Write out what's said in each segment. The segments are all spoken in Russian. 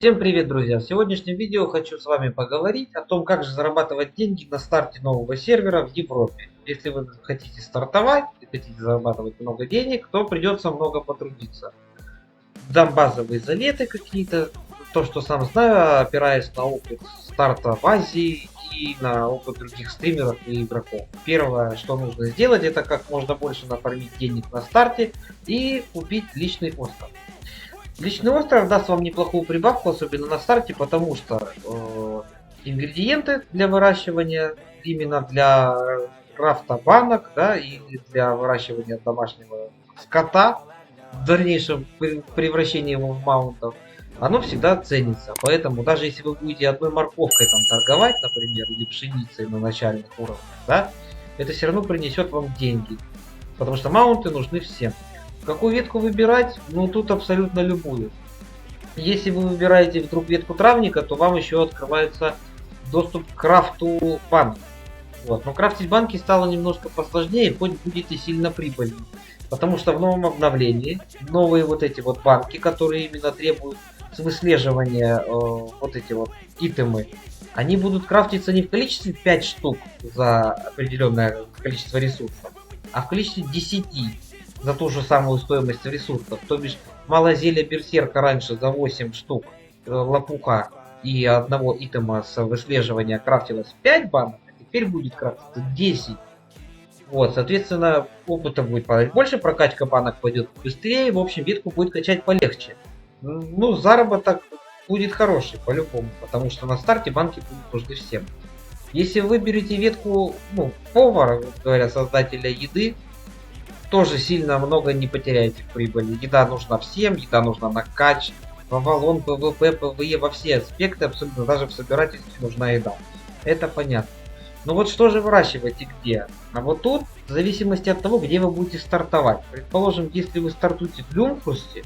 Всем привет, друзья! В сегодняшнем видео хочу с вами поговорить о том, как же зарабатывать деньги на старте нового сервера в Европе. Если вы хотите стартовать и хотите зарабатывать много денег, то придется много потрудиться. Дам базовые заветы какие-то, то, что сам знаю, опираясь на опыт старта в Азии и на опыт других стримеров и игроков. Первое, что нужно сделать, это как можно больше нафармить денег на старте и купить личный остров. Личный остров даст вам неплохую прибавку, особенно на старте, потому что ингредиенты для выращивания, именно для крафта банок, да, и для выращивания домашнего скота, в дальнейшем превращении его в маунтов, оно всегда ценится. Поэтому даже если вы будете одной морковкой там торговать, например, или пшеницей на начальных уровнях, да, это все равно принесет вам деньги. Потому что маунты нужны всем. Какую ветку выбирать? Ну тут абсолютно любую. Если вы выбираете вдруг ветку травника, то вам еще открывается доступ к крафту банк. Вот. Но крафтить банки стало немножко посложнее, хоть будет и сильно прибыльно. Потому что в новом обновлении новые вот эти вот банки, которые именно требуют выслеживания вот эти вот итемы, они будут крафтиться не в количестве 5 штук за определенное количество ресурсов, а в количестве 10 за ту же самую стоимость ресурсов. То бишь мало зелья берсерка раньше за 8 штук лопуха и одного итема с выслеживания крафтилось 5 банок, а теперь будет крафтиться 10. Вот, соответственно, опыта будет падать больше, прокачка банок пойдет быстрее, в общем, ветку будет качать полегче. Ну, заработок будет хороший, по-любому, потому что на старте банки будут нужны всем. Если вы выберете ветку, ну, повара, говоря, создателя еды, тоже сильно много не потеряете в прибыли. Еда нужна всем, еда нужна на кач, в Авалон, ПВП, ПВЕ, во все аспекты, абсолютно даже в собирательстве нужна еда. Это понятно. Но вот что же выращивать и где? А вот тут, в зависимости от того, где вы будете стартовать. Предположим, если вы стартуете в Люмфрусте,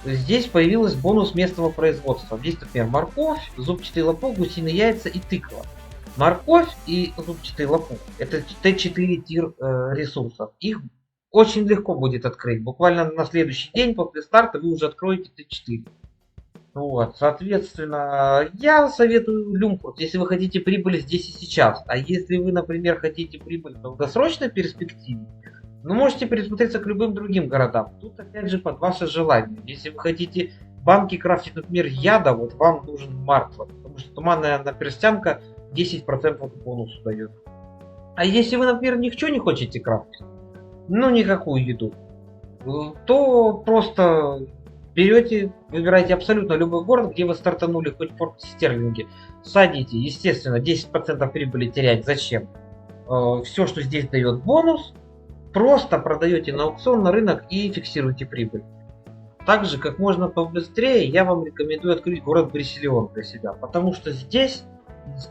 здесь появился бонус местного производства. Здесь, например, морковь, зубчатый лопух, гусиные яйца и тыква. Морковь и зубчатый лопух — это Т4 тир ресурсов. Их очень легко будет открыть. Буквально на следующий день после старта вы уже откроете Т4. Вот, соответственно, я советую Люмфрут, если вы хотите прибыль здесь и сейчас. А если вы, например, хотите прибыль в долгосрочной перспективе, ну, можете присмотреться к любым другим городам. Тут, опять же, под ваше желание. Если вы хотите банки крафтить, например, яда, вот вам нужен Мартва. Потому что туманная наперстянка 10% бонусу дает. А если вы, например, ничего не хотите крафтить, ну, никакую еду, то просто берете, выбираете абсолютно любой город, где вы стартанули, хоть в Форт Стерлинге, садите, естественно, 10% прибыли терять зачем? Все, что здесь дает бонус, просто продаете на аукцион, на рынок и фиксируете прибыль. Также, как можно побыстрее, я вам рекомендую открыть город Брисилион для себя, потому что здесь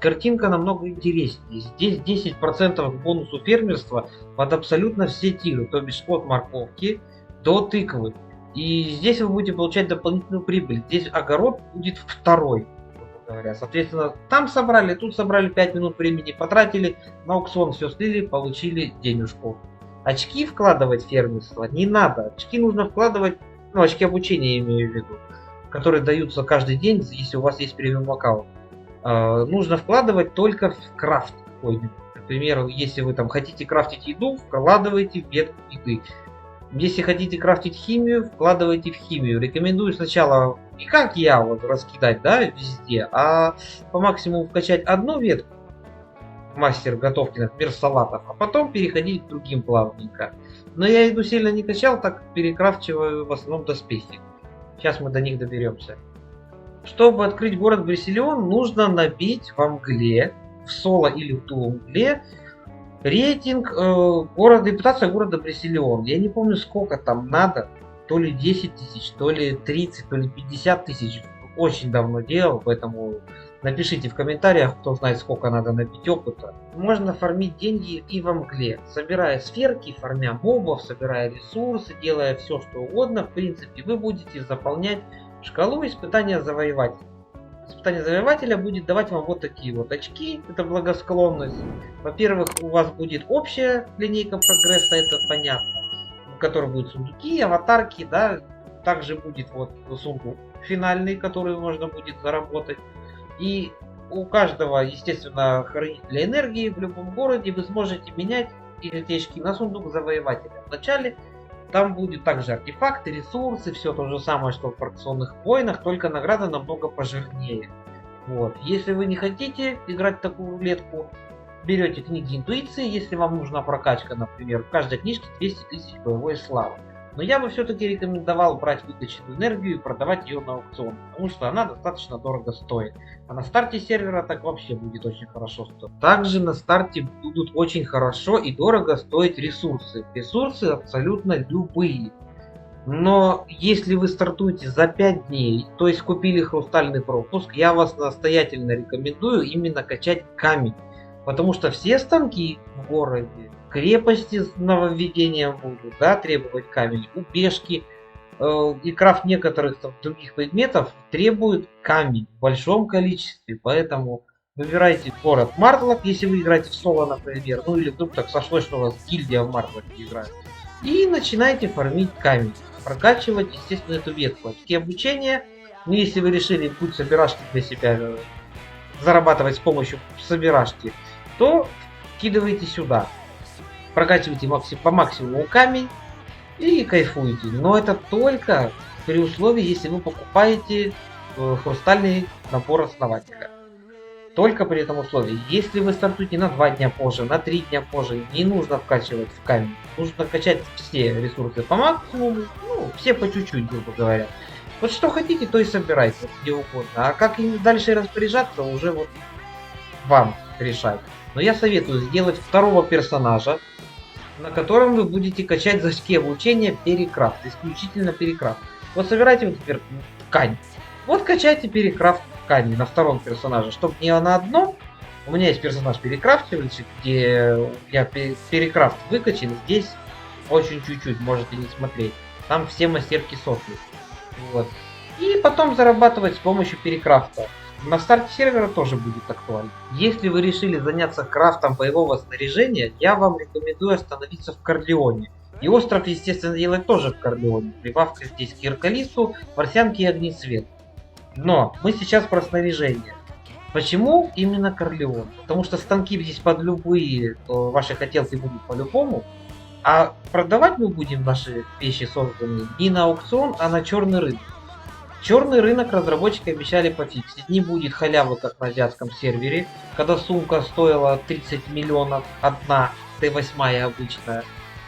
картинка намного интереснее. Здесь 10% к бонусу фермерства под абсолютно все тиры, то бишь от морковки до тыквы. И здесь вы будете получать дополнительную прибыль. Здесь огород будет второй, грубо говоря. Соответственно, там собрали, тут собрали, 5 минут времени потратили, на аукцион все слили, получили денежку. Очки вкладывать в фермерство не надо. Очки нужно вкладывать, ну, очки обучения я имею в виду, которые даются каждый день, если у вас есть премиум аккаунт. Нужно вкладывать только в крафт. Например, если вы там хотите крафтить еду, вкладывайте в ветку еды. Если хотите крафтить химию, вкладывайте в химию. Рекомендую сначала не как я вот раскидать, да, везде, а по максимуму вкачать одну ветку, мастер готовки, например, салатов, а потом переходить к другим плавненько. Но я еду сильно не качал, так перекрафчиваю в основном доспехи. Сейчас мы до них доберемся. Чтобы открыть город Брисилион, нужно набить во мгле, в соло или в мгле, рейтинг города, репутация города Брисилион. Я не помню, сколько там надо, то ли 10 тысяч, то ли 30, то ли 50 тысяч. Очень давно делал, поэтому напишите в комментариях, кто знает, сколько надо набить опыта. Можно фармить деньги и во мгле, собирая сферки, фармя мобов, собирая ресурсы, делая все, что угодно. В принципе, вы будете заполнять шкалу испытания завоевателя. Испытание завоевателя будет давать вам вот такие вот очки, это благосклонность. Во-первых, у вас будет общая линейка прогресса, это понятно, в которой будут сундуки, аватарки, да, также будет вот сундук финальный, который можно будет заработать. И у каждого, естественно, хранителя энергии в любом городе вы сможете менять эти очки на сундук завоевателя. Вначале там будет также артефакты, ресурсы, все то же самое, что в фракционных войнах, только награда намного пожирнее. Вот. Если вы не хотите играть в такую рулетку, берете книги интуиции, если вам нужна прокачка, например, в каждой книжке 200 тысяч боевой славы. Но я бы все-таки рекомендовал брать выкачанную энергию и продавать ее на аукцион, потому что она достаточно дорого стоит. А на старте сервера так вообще будет очень хорошо стоить. Также на старте будут очень хорошо и дорого стоить ресурсы. Ресурсы абсолютно любые. Но если вы стартуете за 5 дней, то есть купили хрустальный пропуск, я вас настоятельно рекомендую именно качать камень. Потому что все станки в городе, крепости с нововведением будут, да, требовать камень, убежки и крафт некоторых там, других предметов требуют камень в большом количестве. Поэтому выбирайте город Мартлок, если вы играете в соло, например, ну или вдруг так сошлось, что у вас гильдия в Мартлоке играет. И начинайте фармить камень, прокачивать, естественно, эту ветку. Очки обучения, ну если вы решили путь собирашки для себя зарабатывать с помощью собирашки, то кидывайте сюда. Прокачивайте по максимуму камень и кайфуйте. Но это только при условии, если вы покупаете хрустальный набор основателя. Только при этом условии. Если вы стартуете на 2 дня позже, на 3 дня позже, не нужно вкачивать в камень. Нужно качать все ресурсы по максимуму, ну, все по чуть-чуть, грубо говоря. Вот что хотите, то и собирайте, вот где угодно. А как им дальше распоряжаться, уже вот вам решать. Но я советую сделать второго персонажа, на котором вы будете качать за очки обучения перекрафт. Исключительно перекрафт. Вот собирайте вот теперь ткань. Вот качайте перекрафт ткани на втором персонаже. Чтобы не на одном. У меня есть персонаж перекрафтивальщик, где я перекрафт выкачан. Здесь очень чуть-чуть, можете не смотреть. Там все мастерки сотни. Вот. И потом зарабатывать с помощью перекрафта. На старте сервера тоже будет актуально. Если вы решили заняться крафтом боевого снаряжения, я вам рекомендую остановиться в Корлеоне. И остров, естественно, делать тоже в Корлеоне. Прибавка здесь к Иркалису, Марсианке и Огнецвет. Но мы сейчас про снаряжение. Почему именно Корлеон? Потому что станки здесь под любые ваши хотелки будут по-любому. А продавать мы будем наши вещи созданные не на аукцион, а на черный рынок. Черный рынок разработчики обещали пофиксить. Не будет халявы, как на азиатском сервере, когда сумка стоила 30 миллионов, одна Т8 обычная.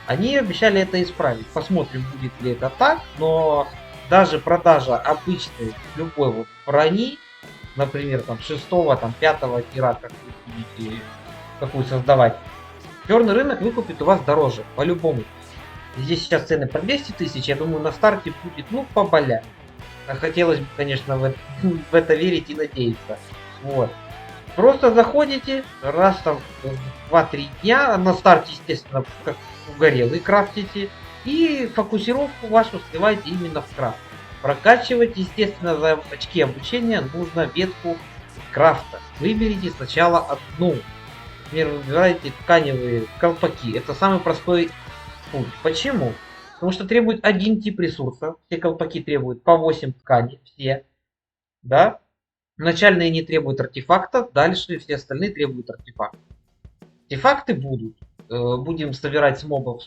Они обещали это исправить. Посмотрим, будет ли это так, но даже продажа обычной любой вот брони, например, там 6-го, там 5-го тира, как вы будете какую создавать, черный рынок выкупит у вас дороже, по-любому. Здесь сейчас цены по 200 тысяч, я думаю, на старте будет, ну, поболя. Хотелось бы, конечно, в это верить и надеяться. Вот. Просто заходите, раз там 2-3 дня, на старте, естественно, как угорелый крафтите, и фокусировку вашу сливайте именно в крафт. Прокачивать, естественно, за очки обучения нужно ветку крафта. Выберите сначала одну. Например, выбираете тканевые колпаки. Это самый простой путь. Почему? Потому что требует один тип ресурса. Все колпаки требуют по 8 тканей. Все. Да? Начальные не требуют артефактов. Дальше все остальные требуют артефактов. Артефакты будут. Будем собирать с мобов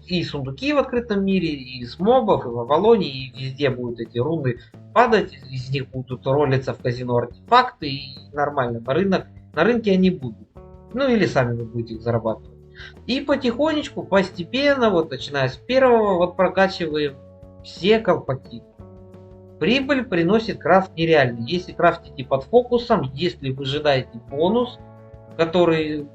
и сундуки в открытом мире, и с мобов, и в Авалоне, и везде будут эти руны падать. Из них будут ролиться в казино артефакты. И нормально. На рынке они будут. Ну или сами вы будете их зарабатывать. И потихонечку, постепенно, вот начиная с первого, вот прокачиваем все колпаки. Прибыль приносит крафт нереальный. Если крафтите под фокусом, если вы ожидаете бонус, который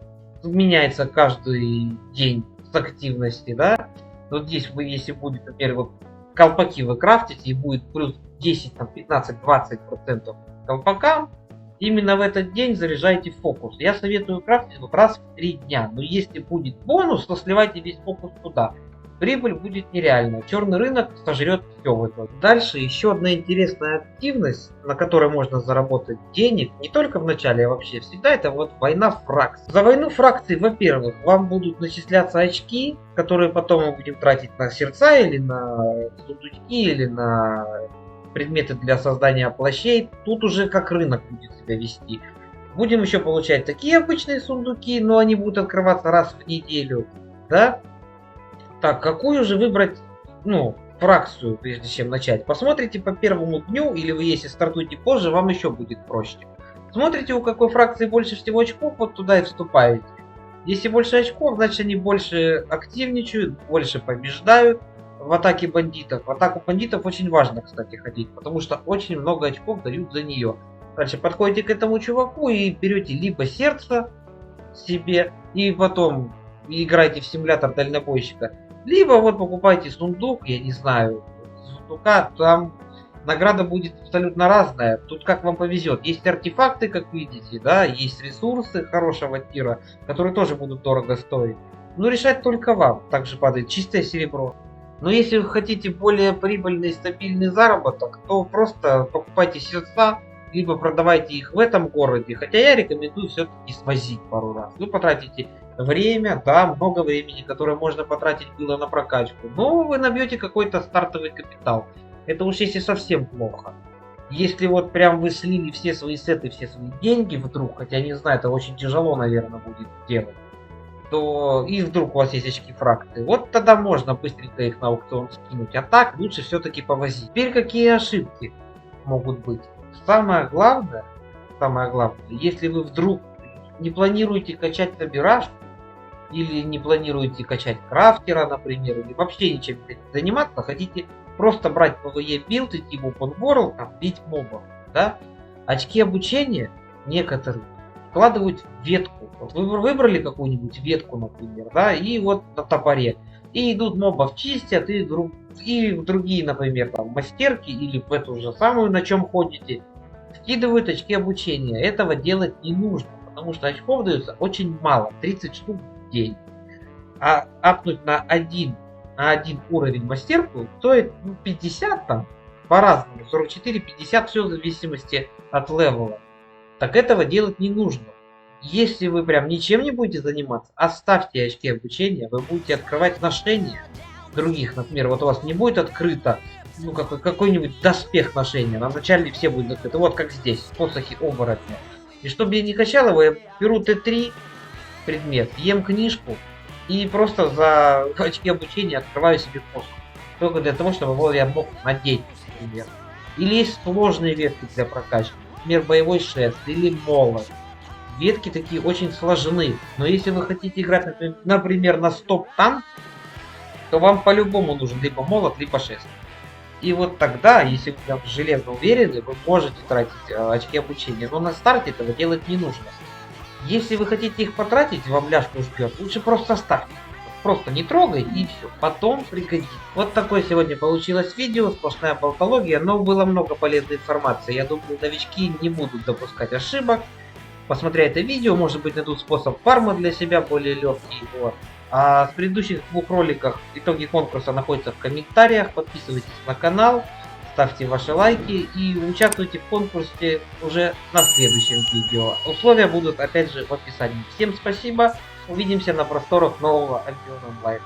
меняется каждый день с активности, да, вот здесь вы, если будет, например, вот колпаки вы крафтите и будет плюс 10, там, 15, 20% колпакам, именно в этот день заряжайте фокус. Я советую крафтить вот раз в 3 дня. Но если будет бонус, то сливайте весь фокус туда. Прибыль будет нереальная. Черный рынок сожрет все в итоге. Дальше еще одна интересная активность, на которой можно заработать денег. Не только в начале, а вообще всегда. Это вот война фракций. За войну фракций, во-первых, вам будут начисляться очки, которые потом мы будем тратить на сердца или на сундучки или на предметы для создания плащей. Тут уже как рынок будет себя вести. Будем еще получать такие обычные сундуки, но они будут открываться раз в неделю. Да? Так, какую же выбрать, фракцию, прежде чем начать? Посмотрите по первому дню, или вы, если стартуете позже, вам еще будет проще. Смотрите, у какой фракции больше всего очков, вот туда и вступаете. Если больше очков, значит они больше активничают, больше побеждают в атаке бандитов. В атаку бандитов очень важно, кстати, ходить, потому что очень много очков дают за нее. Дальше подходите к этому чуваку и берете либо сердце себе, и потом играете в симулятор дальнобойщика, либо вот покупайте сундук, я не знаю, сундука, там награда будет абсолютно разная. Тут как вам повезет. Есть артефакты, как видите, да, есть ресурсы хорошего тира, которые тоже будут дорого стоить. Но решать только вам. Также падает чистое серебро. Но если вы хотите более прибыльный и стабильный заработок, то просто покупайте сердца, либо продавайте их в этом городе. Хотя я рекомендую все-таки свозить пару раз. Вы потратите время, да, много времени, которое можно потратить было на прокачку. Но вы набьете какой-то стартовый капитал. Это уж если совсем плохо. Если вот прям вы слили все свои сеты, все свои деньги вдруг, хотя не знаю, это очень тяжело, наверное, будет делать, то и вдруг у вас есть очки фракции, вот тогда можно быстренько их на аукцион скинуть. А так лучше все-таки повозить. Теперь какие ошибки могут быть? Самое главное, если вы вдруг не планируете качать собирашку, или не планируете качать крафтера, например, или вообще ничем не хотите заниматься, хотите просто брать PvE билд, идти в Open World, там, бить мобов, да? Очки обучения некоторые вкладывают в ветку. Вот вы выбрали какую-нибудь ветку, например, да, и вот на топоре. И идут мобов чистят, и в другие, например, там, мастерки, или в эту же самую, на чем ходите, скидывают очки обучения. Этого делать не нужно, потому что очков дается очень мало, 30 штук в день. А апнуть на один уровень мастерку стоит 50 там, по-разному, 44-50, все в зависимости от левела. Так этого делать не нужно. Если вы прям ничем не будете заниматься, оставьте очки обучения, вы будете открывать ношения других. Например, вот у вас не будет открыто какой-нибудь доспех ношения, на начале все будут открыты, вот как здесь, посохи оборотня. И чтобы я не качал его, я беру Т3 предмет, ем книжку, и просто за очки обучения открываю себе посох. Только для того, чтобы его я мог надеть, например. Или есть сложные ветки для прокачки. Например, боевой шест или молот. Ветки такие очень сложны. Но если вы хотите играть, например, на стоп-танк, то вам по-любому нужен либо молот, либо шест. И вот тогда, если вы прям железно уверены, вы можете тратить очки обучения. Но на старте этого делать не нужно. Если вы хотите их потратить, вам ляжку ждет, лучше просто оставьте. Просто не трогай и все. Потом пригодится. Вот такое сегодня получилось видео, сплошная болтология, но было много полезной информации. Я думаю, новички не будут допускать ошибок. Посмотря это видео, может быть, найдут способ фарма для себя более легкий. Вот. А с предыдущих 2 роликов итоги конкурса находятся в комментариях. Подписывайтесь на канал, ставьте ваши лайки и участвуйте в конкурсе уже на следующем видео. Условия будут опять же в описании. Всем спасибо, увидимся на просторах нового Альбиона Онлайн.